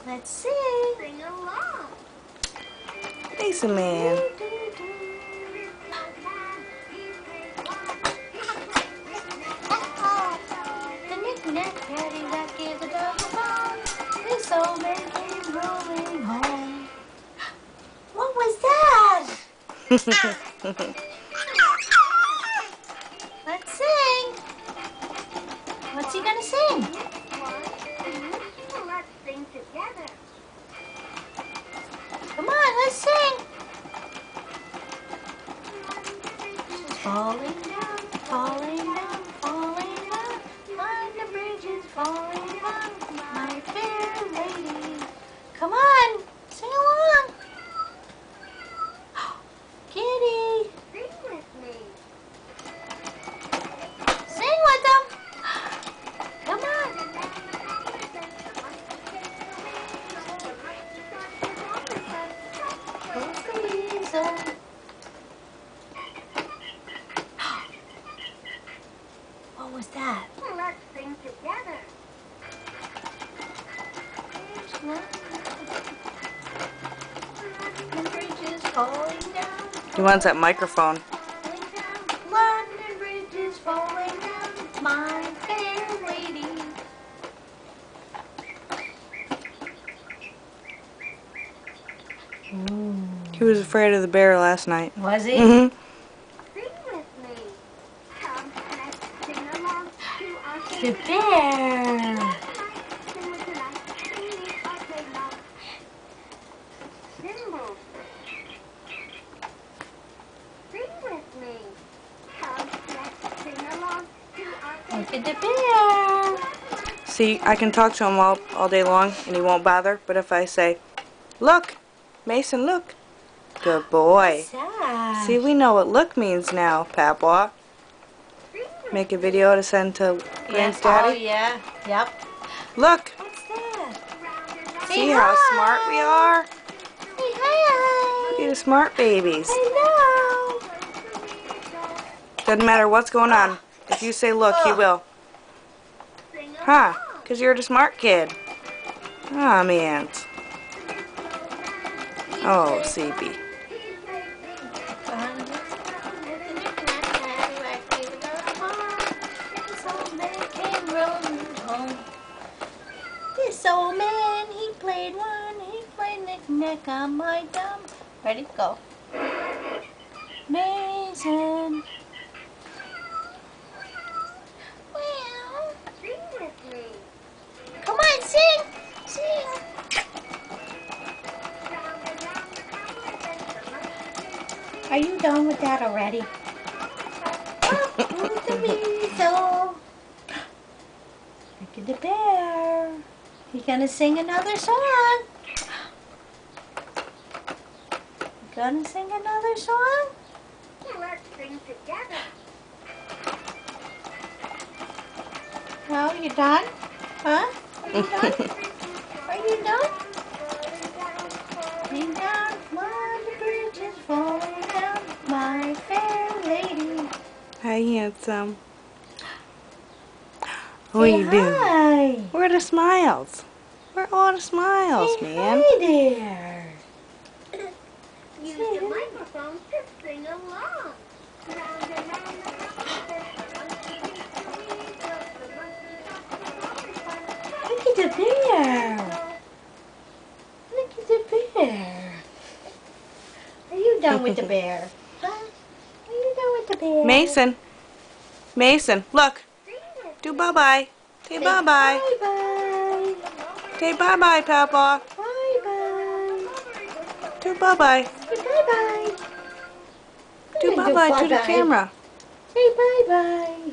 Let's sing. Sing along. Mason Man. The knick-knack, paddywhack, give a double bone. This old man came rolling home. What was that? Let's sing. What's he gonna sing? Let's sing together. Come on, let's sing. Falling down, falling down, falling down. On the bridge is falling down, my fair lady. Come on, sing along. Kitty. Sing with me. Sing with them. Come on. Close the weasel. What was that? Let's sing together. The bridge is falling down. He wants that microphone. London Bridge is falling down, my fair lady. He was afraid of the bear last night. Was he? Mm-hmm. Sing with me. Come, let's sing along to our the bear. Sing with delight, singing all day long. Cymbals. Sing with me. Come, let's sing along to our look at the bear. See, I can talk to him all day long and he won't bother, but if I say, look, Mason, look. Good boy. See, we know what look means now, Papa. Make a video to send to Grand's daddy. Oh, yeah. Yep. Look. What's that? See how smart we are? Say hi. Look at the smart babies. Hello. Doesn't matter what's going on. If you say look, he will. Huh? Because you're the smart kid. Aw, man. Oh, CB. This old man, he played knick-knack on my thumb. Ready? Go. Mason. Well, sing with me. Come on, sing. Sing. Are you done with that already? Who's the weasel? Look at the bear. You gonna sing another song? You gonna sing another song? Let's sing together. No, you done? Huh? Are you done? Are you done? Sing down, the bridge is falling down, my fair lady. Hi, handsome. What are you doing? Hi. Where are the smiles? Where are all the smiles, man? Hi there. Use the microphone to sing along. Look at the bear. Look at the bear. Are you done with the bear? Huh? Are you done with the bear? Mason. Mason, look. Do bye-bye. Say bye-bye. Bye-bye. Say bye-bye, Papa. Bye-bye. Do bye-bye. Say bye-bye. Do bye-bye to the camera. Say bye-bye.